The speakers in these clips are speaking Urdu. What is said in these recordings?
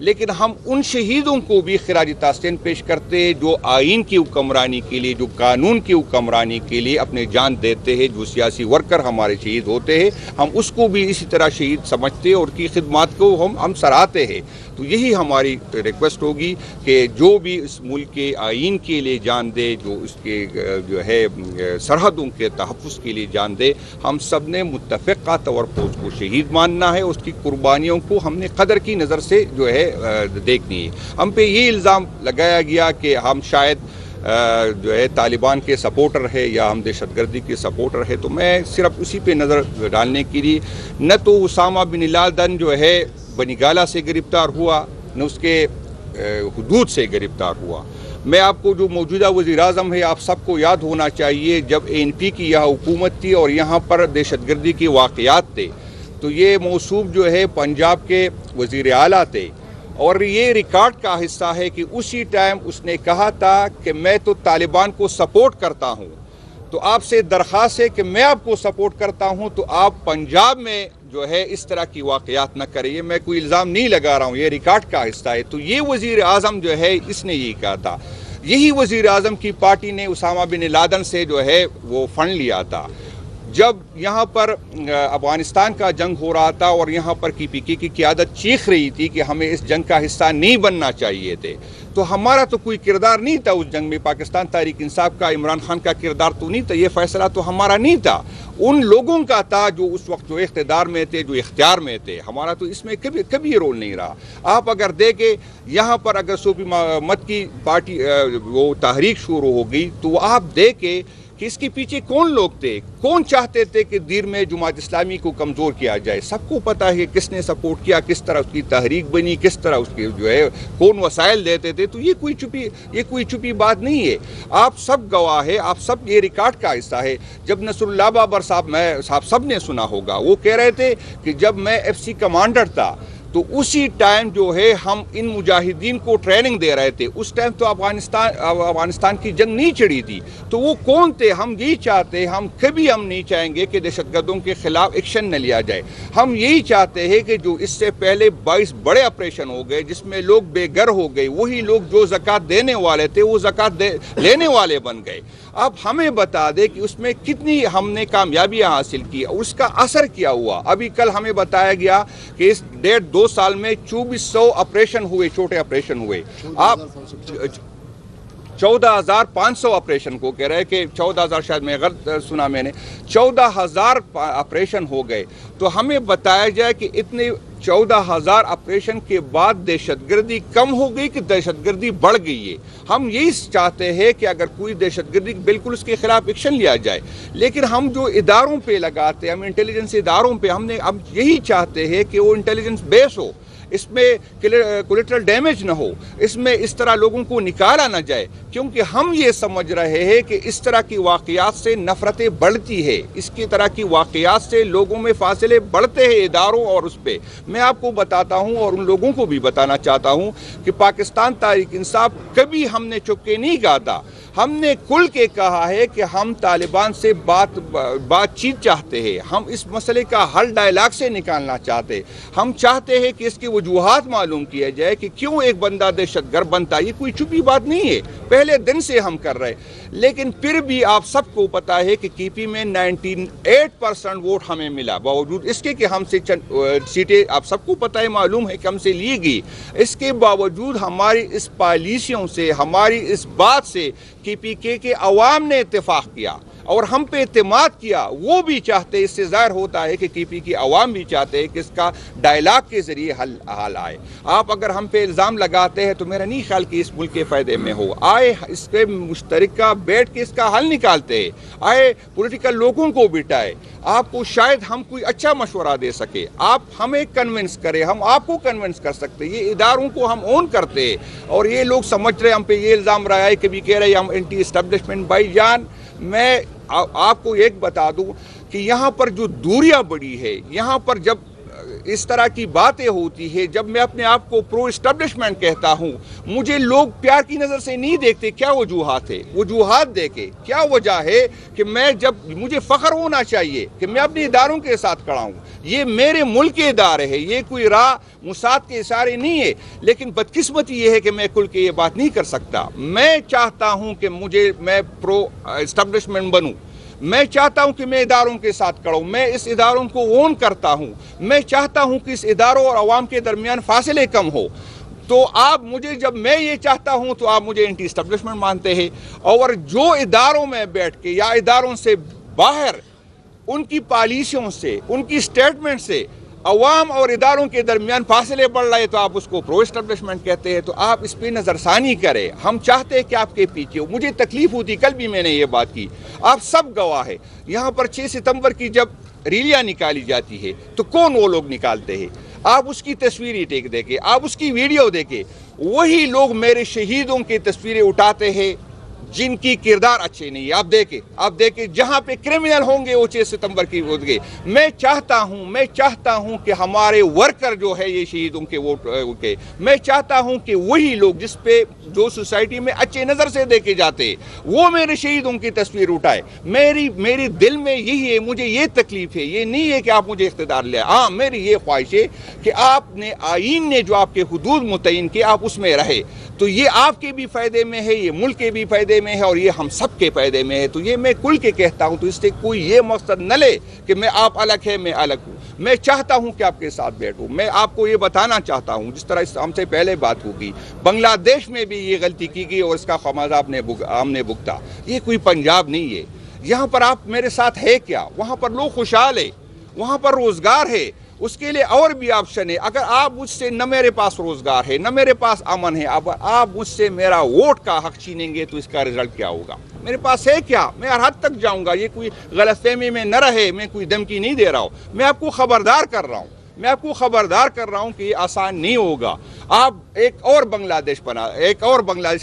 لیکن ہم ان شہیدوں کو بھی خراج تحسین پیش کرتے ہیں جو آئین کی حکمرانی کے لیے، جو قانون کی حکمرانی کے لیے اپنے جان دیتے ہیں، جو سیاسی ورکر ہمارے شہید ہوتے ہیں، ہم اس کو بھی اسی طرح شہید سمجھتے ہیں اور کی خدمات کو ہم سراہتے ہیں۔ تو یہی ہماری ریکویسٹ ہوگی کہ جو بھی اس ملک کے آئین کے لیے جان دے، جو اس کے جو ہے سرحدوں کے تحفظ کے لیے جان دے، ہم سب نے متفقہ طور پر اس کو شہید ماننا ہے، اس کی قربانیوں کو ہم نے قدر کی نظر سے جو ہے دیکھنی ہے۔ ہم پہ یہ الزام لگایا گیا کہ ہم شاید جو ہے طالبان کے سپورٹر ہے یا ہم دہشت گردی کے سپورٹر ہے، تو میں صرف اسی پہ نظر ڈالنے کے لیے، نہ تو اسامہ بن لادن جو ہے بنی گالہ سے گرفتار ہوا، نہ اس کے حدود سے گرفتار ہوا۔ میں آپ کو جو موجودہ وزیر اعظم ہے، آپ سب کو یاد ہونا چاہیے، جب ANP کی یہاں حکومت تھی اور یہاں پر دہشت گردی کے واقعات تھے تو یہ موصوف جو ہے پنجاب کے وزیر اعلیٰ تھے، اور یہ ریکارڈ کا حصہ ہے کہ اسی ٹائم اس نے کہا تھا کہ میں تو طالبان کو سپورٹ کرتا ہوں، تو آپ سے درخواست ہے کہ میں آپ کو سپورٹ کرتا ہوں تو آپ پنجاب میں جو ہے اس طرح کی واقعات نہ کریے۔ میں کوئی الزام نہیں لگا رہا ہوں، یہ ریکارڈ کا حصہ ہے۔ تو یہ وزیر اعظم جو ہے اس نے یہ کہا تھا، یہی وزیر اعظم کی پارٹی نے اسامہ بن لادن سے جو ہے وہ فنڈ لیا تھا۔ جب یہاں پر افغانستان کا جنگ ہو رہا تھا اور یہاں پر KPK کی قیادت چیخ رہی تھی کہ ہمیں اس جنگ کا حصہ نہیں بننا چاہیے تھے، تو ہمارا تو کوئی کردار نہیں تھا اس جنگ میں، پاکستان تحریک انصاف کا، عمران خان کا کردار تو نہیں تھا، یہ فیصلہ تو ہمارا نہیں تھا، ان لوگوں کا تھا جو اس وقت جو اقتدار میں تھے، جو اختیار میں تھے، ہمارا تو اس میں کبھی رول نہیں رہا۔ آپ اگر دیکھیں یہاں پر اگر صوفی محمد کی پارٹی وہ تحریک شروع ہو گئی تو آپ دیکھیں کہ اس کے پیچھے کون لوگ تھے، کون چاہتے تھے کہ دیر میں جماعت اسلامی کو کمزور کیا جائے۔ سب کو پتہ ہے کہ کس نے سپورٹ کیا، کس طرح اس کی تحریک بنی، کس طرح اس کی جو ہے کون وسائل دیتے تھے، تو یہ کوئی چھپی بات نہیں ہے، آپ سب گواہ ہے، آپ سب یہ ریکارڈ کا حصہ ہے۔ جب نصر اللہ بابر صاحب سب نے سنا ہوگا، وہ کہہ رہے تھے کہ جب میں FC کمانڈر تھا تو اسی ٹائم جو ہے ہم ان مجاہدین کو ٹریننگ دے رہے تھے، اس ٹائم تو افغانستان کی جنگ نہیں چڑھی تھی، تو وہ کون تھے؟ ہم یہی چاہتے ہیں، ہم کبھی نہیں چاہیں گے کہ دہشت گردوں کے خلاف ایکشن نہ لیا جائے۔ ہم یہی چاہتے ہیں کہ جو اس سے پہلے 22 بڑے آپریشن ہو گئے جس میں لوگ بے گھر ہو گئے، وہی لوگ جو زکوٰۃ دینے والے تھے وہ زکوٰۃ لینے والے بن گئے۔ اب ہمیں بتا دے کہ اس میں کتنی ہم نے کامیابیاں حاصل کی اور اس کا اثر کیا ہوا۔ ابھی کل ہمیں بتایا گیا کہ اس 1.5-2 سال میں 2400 آپریشن ہوئے، چھوٹے آپریشن ہوئے۔ آپ 14,500 آپریشن کو کہہ رہے کہ 14,000 شاید میں غلط سنا میں نے، 14,000 آپریشن ہو گئے۔ تو ہمیں بتایا جائے کہ اتنے 14,000 آپریشن کے بعد دہشت گردی کم ہو گئی کہ دہشت گردی بڑھ گئی ہے۔ ہم یہی چاہتے ہیں کہ اگر کوئی دہشت گردی بالکل اس کے خلاف ایکشن لیا جائے، لیکن ہم جو اداروں پہ لگاتے ہیں، ہم انٹیلیجنس اداروں پہ ہم یہی چاہتے ہیں کہ وہ انٹیلیجنس بیس ہو، اس میں کولیٹرل ڈیمیج نہ ہو، اس میں اس طرح لوگوں کو نکالا نہ جائے، کیونکہ ہم یہ سمجھ رہے ہیں کہ اس طرح کی واقعات سے نفرتیں بڑھتی ہے، اس کی طرح کی واقعات سے لوگوں میں فاصلے بڑھتے ہیں اداروں اور اس پہ۔ میں آپ کو بتاتا ہوں اور ان لوگوں کو بھی بتانا چاہتا ہوں کہ پاکستان تحریک انصاف کبھی ہم نے چپ کے نہیں کہا تھا، ہم نے کھل کے کہا ہے کہ ہم طالبان سے بات چیت چاہتے ہیں، ہم اس مسئلے کا حل ڈائلاگ سے نکالنا چاہتے، ہم چاہتے ہیں کہ اس کی وجوہات معلوم کیا جائے کہ کیوں ایک بندہ دہشت گرد بنتا ہے۔ یہ کوئی چھپی بات نہیں ہے، پہلے دن سے ہم کر رہے، لیکن پھر بھی آپ سب کو پتا ہے کہ KP میں 98% ووٹ ہمیں ملا، باوجود اس کے کہ ہم سے سیٹیں آپ سب کو پتا ہے، معلوم ہے کہ ہم سے لی گئی، اس کے باوجود ہماری اس پالیسیوں سے، ہماری اس بات سے KPK کے عوام نے اتفاق کیا اور ہم پہ اعتماد کیا۔ وہ بھی چاہتے، اس سے ظاہر ہوتا ہے کہ KPK کی عوام بھی چاہتے ہیں کہ اس کا ڈائلاگ کے ذریعے حل آئے۔ آپ اگر ہم پہ الزام لگاتے ہیں تو میرا نہیں خیال کہ اس ملک کے فائدے میں ہو، آئے اس پہ مشترکہ بیٹھ کے اس کا حل نکالتے ہیں، آئے پولیٹیکل لوگوں کو بٹھائے، آپ کو شاید ہم کوئی اچھا مشورہ دے سکے، آپ ہمیں کنونس کریں، ہم آپ کو کنونس کر سکتے، یہ اداروں کو ہم اون کرتے ہیں۔ اور یہ لوگ سمجھ رہے ہم پہ یہ الزام رہا ہے، کبھی کہہ رہے ہم اینٹی اسٹیبلشمنٹ۔ بھائی جان، میں آپ کو ایک بتا دوں کہ یہاں پر جو دوریاں بڑی ہے، یہاں پر جب اس طرح کی باتیں ہوتی ہے، جب میں اپنے آپ کو پرو اسٹیبلشمنٹ کہتا ہوں، مجھے لوگ پیار کی نظر سے نہیں دیکھتے۔ کیا وجوہات ہے؟ وجوہات دیکھے کیا وجہ ہے کہ میں جب مجھے فخر ہونا چاہیے کہ میں اپنے اداروں کے ساتھ کھڑا ہوں، یہ میرے ملک کے ادارے ہیں، یہ کوئی راہ مساعد کے اشارے نہیں ہے، لیکن بدقسمتی یہ ہے کہ میں کھل کے یہ بات نہیں کر سکتا۔ میں چاہتا ہوں کہ میں پرو اسٹیبلشمنٹ بنوں، میں چاہتا ہوں کہ میں اداروں کے ساتھ کھڑا ہوں، میں اس اداروں کو اون کرتا ہوں، میں چاہتا ہوں کہ اس اداروں اور عوام کے درمیان فاصلے کم ہو۔ تو آپ مجھے، جب میں یہ چاہتا ہوں تو آپ مجھے اینٹی اسٹیبلشمنٹ مانتے ہیں، اور جو اداروں میں بیٹھ کے یا اداروں سے باہر ان کی پالیسیوں سے، ان کی سٹیٹمنٹ سے عوام اور اداروں کے درمیان فاصلے بڑھ رہے تو آپ اس کو پرو اسٹیبلشمنٹ کہتے ہیں۔ تو آپ اس پہ نظر ثانی کریں۔ ہم چاہتے ہیں کہ آپ کے پیچھے ہو۔ مجھے تکلیف ہوتی، کل بھی میں نے یہ بات کی، آپ سب گواہ ہیں۔ یہاں پر 6 ستمبر کی جب ریلیاں نکالی جاتی ہے تو کون وہ لوگ نکالتے ہیں؟ آپ اس کی تصویری دیکھیں، آپ اس کی ویڈیو دیکھیں، وہی لوگ میرے شہیدوں کی تصویریں اٹھاتے ہیں جن کی کردار اچھے نہیں ہے۔ آپ دیکھیں جہاں پہ کرمنل ہوں گے وہ 6 ستمبر کی ہوگے۔ میں چاہتا ہوں کہ ہمارے ورکر جو ہے یہ شہیدوں کے ووٹ کے، میں چاہتا ہوں کہ وہی لوگ جو سوسائٹی میں اچھے نظر سے دیکھے جاتے وہ میرے شہیدوں کی تصویر اٹھائے۔ میری دل میں یہی ہے، مجھے یہ تکلیف ہے، یہ نہیں ہے کہ آپ مجھے اقتدار لے۔ ہاں، میری یہ خواہش ہے کہ آپ نے آئین نے جو آپ کے حدود متعین کیے آپ اس میں رہے، تو یہ آپ کے بھی فائدے میں ہے، یہ ملک کے بھی فائدے میں ہے، اور یہ ہم سب کے فائدے میں ہے۔ تو یہ میں کل کے کہتا ہوں، تو اس سے کوئی یہ مقصد نہ لے کہ میں آپ الگ ہے میں الگ ہوں۔ میں چاہتا ہوں کہ آپ کے ساتھ بیٹھوں۔ میں آپ کو یہ بتانا چاہتا ہوں، جس طرح ہم سے پہلے بات ہوگی، بنگلہ دیش میں بھی یہ غلطی کی گئی اور اس کا خمیازہ ہم نے بھگتا۔ یہ کوئی پنجاب نہیں ہے۔ یہاں پر آپ میرے ساتھ ہے کیا؟ وہاں پر لوگ خوشحال ہے، وہاں پر روزگار ہے، اس کے لیے اور بھی آپشن ہے۔ اگر آپ مجھ سے، نہ میرے پاس روزگار ہے، نہ میرے پاس امن ہے، اب آپ مجھ سے میرا ووٹ کا حق چھینیں گے تو اس کا رزلٹ کیا ہوگا؟ میرے پاس ہے کیا؟ میں ہر حد تک جاؤں گا۔ یہ کوئی غلط فہمی میں نہ رہے، میں کوئی دھمکی نہیں دے رہا ہوں، میں آپ کو خبردار کر رہا ہوں کہ یہ آسان نہیں ہوگا۔ آپ ایک اور بنگلہ دیش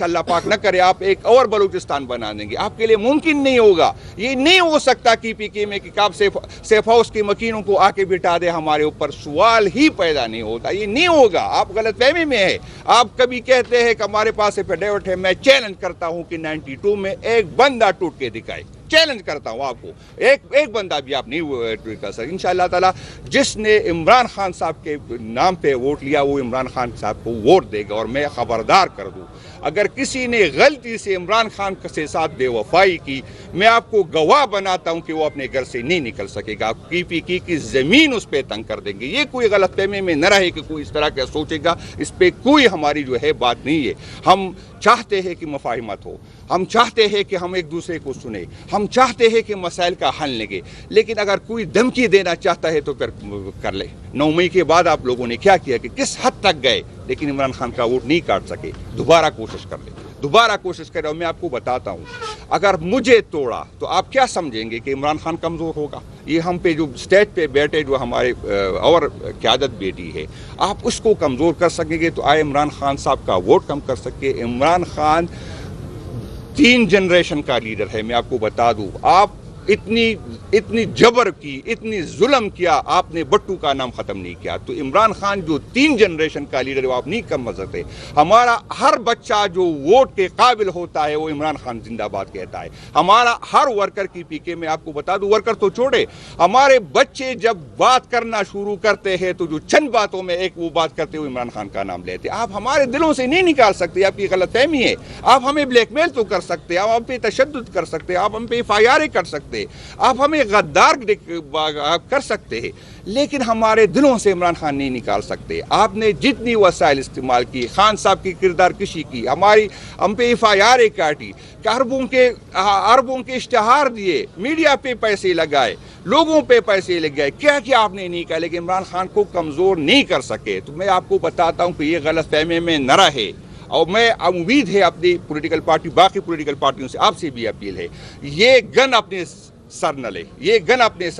اللہ پاک نہ کرے، آپ ایک اور بلوچستان بنا دیں گے، آپ کے لیے ممکن نہیں ہوگا۔ یہ نہیں ہو سکتا کہ پی کے میں کہ آپ سیف ہاؤس کے مکینوں کو آ کے بٹھا دے ہمارے اوپر، سوال ہی پیدا نہیں ہوتا۔ یہ نہیں ہوگا، آپ غلط فہمی میں ہے۔ آپ کبھی کہتے ہیں کہ ہمارے پاس ایفیڈیوٹ ہے، میں چیلنج کرتا ہوں کہ 92 میں ایک بندہ ٹوٹ کے دکھائے، چیلنج کرتا ہوں آپ کو، ایک بندہ بھی آپ نہیں کر سکتے۔ انشاءاللہ تعالی جس نے عمران خان صاحب کے نام پہ ووٹ لیا وہ عمران خان صاحب کو ووٹ دے گا، اور میں خبردار کر دوں اگر کسی نے غلطی سے عمران خان کے ساتھ بے وفائی کی، میں آپ کو گواہ بناتا ہوں کہ وہ اپنے گھر سے نہیں نکل سکے گا۔ PPK کی زمین اس پہ تنگ کر دیں گے۔ یہ کوئی غلط فہمی میں نہ رہے کہ کوئی اس طرح کا سوچے گا، اس پہ کوئی ہماری جو ہے بات نہیں ہے۔ ہم چاہتے ہیں کہ مفاہمت ہو، ہم چاہتے ہیں کہ ہم ایک دوسرے کو سنیں، ہم چاہتے ہیں کہ مسائل کا حل لگے، لیکن اگر کوئی دھمکی دینا چاہتا ہے تو پھر کر لے۔ 9 مئی کے بعد آپ لوگوں نے کیا کیا کہ کس حد تک گئے، لیکن عمران خان کا ووٹ نہیں کاٹ سکے۔ دوبارہ کوشش کر لیں، دوبارہ کوشش کریں۔ اور میں آپ کو بتاتا ہوں، اگر مجھے توڑا تو آپ کیا سمجھیں گے کہ عمران خان کمزور ہوگا؟ یہ ہم پہ جو اسٹیج پہ بیٹھے جو ہمارے اور قیادت بیٹی ہے، آپ اس کو کمزور کر سکیں گے تو آئے عمران خان صاحب کا ووٹ کم کر سکے۔ عمران خان 3 جنریشن کا لیڈر ہے، میں آپ کو بتا دوں۔ آپ اتنی جبر کی، اتنی ظلم کیا، آپ نے بٹو کا نام ختم نہیں کیا۔ تو عمران خان جو 3 جنریشن کا لیڈر ہے وہ آپ نہیں کم کر سکتے۔ ہمارا ہر بچہ جو ووٹ کے قابل ہوتا ہے وہ عمران خان زندہ باد کہتا ہے۔ ہمارا ہر ورکر کی PK میں آپ کو بتا دوں، ورکر تو چھوڑے، ہمارے بچے جب بات کرنا شروع کرتے ہیں تو جو چند باتوں میں ایک وہ بات کرتے ہوئے عمران خان کا نام لیتے۔ آپ ہمارے دلوں سے نہیں نکال سکتے، آپ کی غلط فہمی ہے۔ آپ ہمیں بلیک میل تو کر سکتے، آپ ہم پہ تشدد کر سکتے، آپ ہم پہ FIR کر سکتے، آپ ہمیں غدار کر سکتے ہیں، لیکن ہمارے دلوں سے عمران خان نہیں نکال سکتے۔ آپ نے جتنی وسائل استعمال کی، خان صاحب کی کردار کشی کی، ہم پہ FIR کاٹی، اربوں کے اشتہار دیے، میڈیا پہ پیسے لگائے، لوگوں پہ پیسے لگائے، کیا آپ نے نہیں کہا، لیکن عمران خان کو کمزور نہیں کر سکے۔ تو میں آپ کو بتاتا ہوں کہ یہ غلط فہمی میں نہ رہے، اور میں امید ہے اپنی پولیٹیکل پارٹی، باقی پولیٹیکل پارٹیوں سے آپ سے بھی اپیل ہے، یہ گن اپنے سر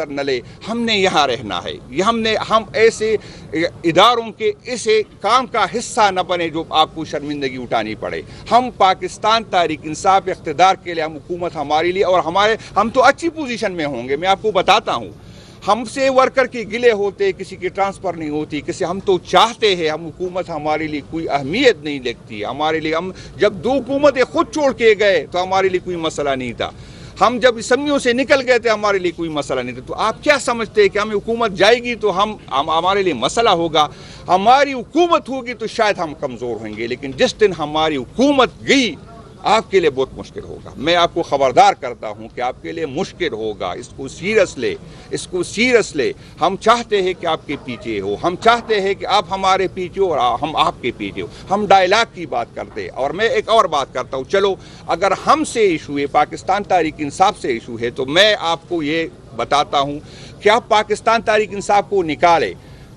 نہ لے، ہم نے یہاں رہنا ہے۔ ہم ایسے اداروں کے ایسے کام کا حصہ نہ بنے جو آپ کو شرمندگی اٹھانی پڑے۔ ہم پاکستان تحریک انصاف اقتدار کے لیے، ہم حکومت ہمارے لیے، اور ہم تو اچھی پوزیشن میں ہوں گے۔ میں آپ کو بتاتا ہوں، ہم سے ورکر کے گلے ہوتے، کسی کی ٹرانسفر نہیں ہوتی، کسی ہم تو چاہتے ہیں، ہم حکومت ہمارے لیے کوئی اہمیت نہیں لگتی ہمارے لیے. ہم جب دو حکومتیں خود چھوڑ کے گئے تو ہمارے لیے کوئی مسئلہ نہیں تھا. ہم جب اسمبلیوں سے نکل گئے تھے ہمارے لیے کوئی مسئلہ نہیں تھا. تو آپ کیا سمجھتے ہیں کہ ہمیں حکومت جائے گی تو ہمارے لیے مسئلہ ہوگا؟ ہماری حکومت ہوگی تو شاید ہم کمزور ہوں گے، لیکن جس دن ہماری حکومت گئی آپ کے لیے بہت مشکل ہوگا. میں آپ کو خبردار کرتا ہوں کہ آپ کے لیے مشکل ہوگا. اس کو سیریس لے. ہم چاہتے ہیں کہ آپ کے پیچھے ہو، ہم چاہتے ہیں کہ آپ ہمارے پیچھے ہو اور ہم آپ کے پیچھے ہو. ہم ڈائلاگ کی بات کرتے ہیں. اور میں ایک اور بات کرتا ہوں، چلو اگر ہم سے ایشو ہے، پاکستان تحریک انصاف سے ایشو ہے، تو میں آپ کو یہ بتاتا ہوں کہ آپ پاکستان تحریک انصاف کو نکالے،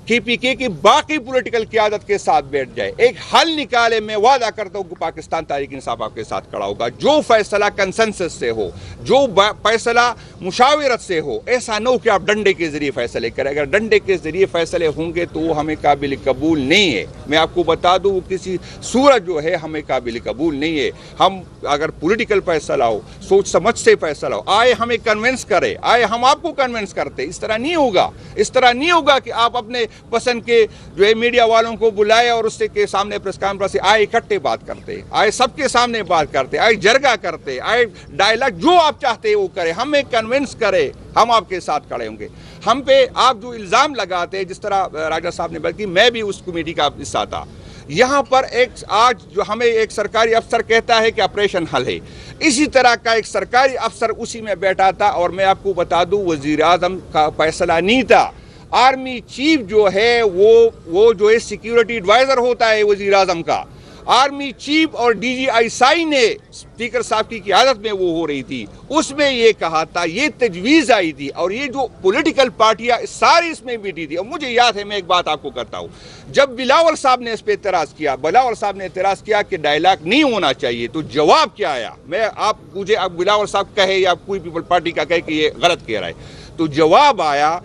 کے پی کے کی باقی پولیٹیکل قیادت کے ساتھ بیٹھ جائے، ایک حل نکالے. میں وعدہ کرتا ہوں کہ پاکستان تحریک انصاف آپ کے ساتھ کھڑا ہوگا. جو فیصلہ کنسنسس سے ہو، جو فیصلہ مشاورت سے ہو. ایسا نہ ہو کہ آپ ڈنڈے کے ذریعے فیصلے کریں. اگر ڈنڈے کے ذریعے فیصلے ہوں گے تو وہ ہمیں قابل قبول نہیں ہے. میں آپ کو بتا دوں، کسی صورت جو ہے ہمیں قابل قبول نہیں ہے. ہم اگر پولیٹیکل فیصلہ ہو، سوچ سمجھ سے فیصلہ ہو، آئے ہمیں کنونس کرے، آئے ہم آپ کو کنونس کرتے. اس طرح نہیں ہوگا. اس طرح نہیں ہوگا کہ آپ اپنے پسند کے جو ہے میڈیا والوں کو بلائے اور اس کے سامنے پریس کانفرنس سے آئے اکٹھے بات کرتے، آئے سب کے سامنے بات کرتے، آئے جرگہ کرتے، آئے ڈائلاگ، جو آپ چاہتے ہیں وہ کرے، ہمیں کنونس کرے، ہم آپ کے ساتھ کھڑے ہوں گے. ہم پہ آپ جو الزام لگاتے ہیں، جس طرح راجہ صاحب نے بات کی، میں بھی اس کمیٹی کا حصہ تھا. یہاں پر آج جو ہمیں ایک سرکاری افسر کہتا ہے کہ آپریشن حل ہے، اسی طرح کا ایک سرکاری افسر اسی میں بیٹھا تھا. اور میں آپ کو بتا دوں، وزیر اعظم کا فیصلہ نہیں تھا. آرمی چیف جو ہے وہ جو ہے سیکیورٹی ایڈوائزر ہوتا ہے وزیر اعظم کا. آرمی چیف اور ڈی جی آئی سائی نے اسپیکر صاحب کی قیادت میں وہ ہو رہی تھی، اس میں یہ کہا تھا، یہ تجویز آئی تھی. اور یہ جو پولیٹیکل پارٹیاں ساری اس میں بیٹھی تھی. اور مجھے یاد ہے، میں ایک بات آپ کو کرتا ہوں، جب بلاول صاحب نے اس پہ اعتراض کیا کہ ڈائلاگ نہیں ہونا چاہیے، تو جواب کیا آیا؟ مجھے بلاول صاحب کہے یا کوئی پیپل پارٹی کا کہے کہ یہ غلط کہہ رہا ہے، تو جواب آیا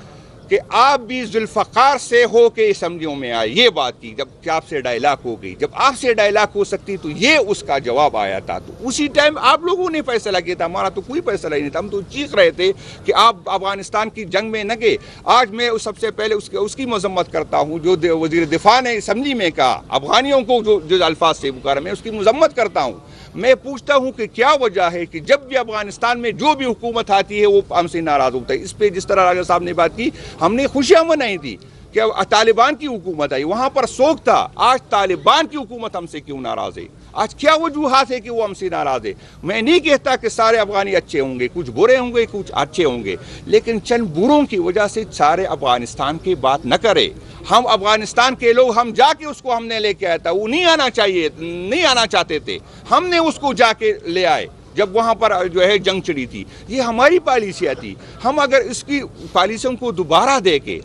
کہ آپ بھی ذوالفقار سے ہو کے اسمبلیوں میں آئے. یہ بات کی جب آپ سے ڈائلاگ ہو گئی، جب آپ سے ڈائلاگ ہو سکتی تو یہ اس کا جواب آیا تھا. تو اسی ٹائم آپ لوگوں نے فیصلہ کیا تھا، ہمارا تو کوئی فیصلہ ہی نہیں تھا. ہم تو چیخ رہے تھے کہ آپ افغانستان کی جنگ میں نہ گئے. آج میں سب سے پہلے اس کی مذمت کرتا ہوں جو وزیر دفاع نے اسمبلی میں کہا، افغانیوں کو جو الفاظ سے پکارا، میں اس کی مذمت کرتا ہوں. میں پوچھتا ہوں کہ کیا وجہ ہے کہ جب بھی افغانستان میں جو بھی حکومت آتی ہے وہ ہم سے ناراض ہوتا ہے. اس پہ جس طرح راجہ صاحب نے بات کی، ہم نے خوشیاں منائی تھی کہ طالبان کی حکومت آئی، وہاں پر سوگ تھا. آج طالبان کی حکومت ہم سے کیوں ناراض ہے؟ آج کیا وجوہات ہے کہ وہ ہم سے ناراض ہے؟ میں نہیں کہتا کہ سارے افغانی اچھے ہوں گے، کچھ برے ہوں گے، کچھ اچھے ہوں گے، لیکن چند بروں کی وجہ سے سارے افغانستان کی بات نہ کرے. ہم افغانستان کے لوگ، ہم جا کے اس کو ہم نے لے کے آیا تھا. وہ نہیں آنا چاہتے تھے، ہم نے اس کو جا کے لے آئے جب وہاں پر جو ہے جنگ چڑھی تھی. یہ ہماری پالیسیاں تھی. ہم اگر اس کی پالیسیوں کو دوبارہ دیکھیں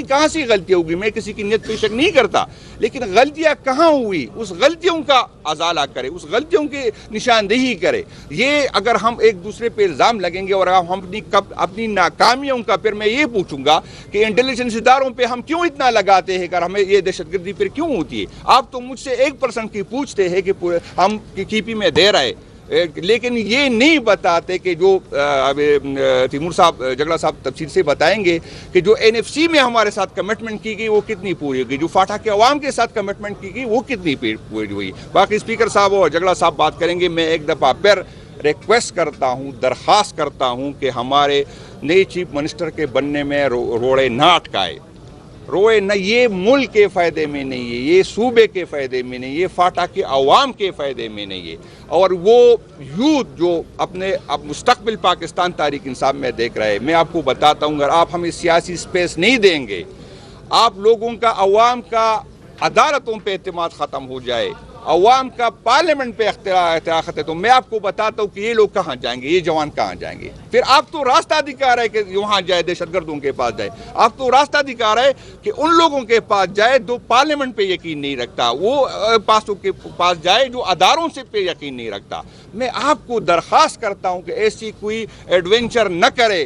کہاں سے غلطی ہوگی. میں کسی کی نیت پہ شک نہیں کرتا، لیکن غلطیاں کہاں ہوئی، اس غلطیوں کا ازالہ کرے، اس غلطیوں کی نشاندہی کرے. یہ اگر ہم ایک دوسرے پہ الزام لگیں گے اور ہم اپنی ناکامیوں کا، پھر میں یہ پوچھوں گا کہ انٹیلیجنس اداروں پہ ہم کیوں اتنا لگاتے ہیں، ہمیں یہ دہشت گردی پھر کیوں ہوتی ہے؟ آپ تو مجھ سے 1% کی پوچھتے ہیں کہ ہم کی پی میں دے رہے، لیکن یہ نہیں بتاتے کہ جو تیمور صاحب، جگڑا صاحب تفصیل سے بتائیں گے کہ جو این ایف سی میں ہمارے ساتھ کمٹمنٹ کی گئی وہ کتنی پوری ہوگی، جو فاٹا کے عوام کے ساتھ کمٹمنٹ کی گئی وہ کتنی پوری ہوئی. باقی اسپیکر صاحب اور جگڑا صاحب بات کریں گے. میں ایک دفعہ پھر ریکویسٹ کرتا ہوں، درخواست کرتا ہوں کہ ہمارے نئے چیف منسٹر کے بننے میں روڑے نہ اٹکائے. یہ ملک کے فائدے میں نہیں ہے، یہ صوبے کے فائدے میں نہیں، یہ فاٹا کے عوام کے فائدے میں نہیں ہے. اور وہ یوتھ جو اپنے مستقبل پاکستان تحریک انصاف میں دیکھ رہے ہیں، میں آپ کو بتاتا ہوں، اگر آپ ہمیں سیاسی سپیس نہیں دیں گے، آپ لوگوں کا، عوام کا عدالتوں پہ اعتماد ختم ہو جائے، عوام کا پارلیمنٹ پہ اختیار ہے، تو میں آپ کو بتاتا ہوں کہ یہ لوگ کہاں جائیں گے، یہ جوان کہاں جائیں گے؟ پھر آپ تو راستہ دکھا رہے کہ وہاں جائے، دہشت گردوں کے پاس جائے. آپ تو راستہ دکھا رہے کہ ان لوگوں کے پاس جائے جو پارلیمنٹ پہ یقین نہیں رکھتا، وہ پاسوں کے پاس جائے جو اداروں سے پہ یقین نہیں رکھتا. میں آپ کو درخواست کرتا ہوں کہ ایسی کوئی ایڈونچر نہ کرے.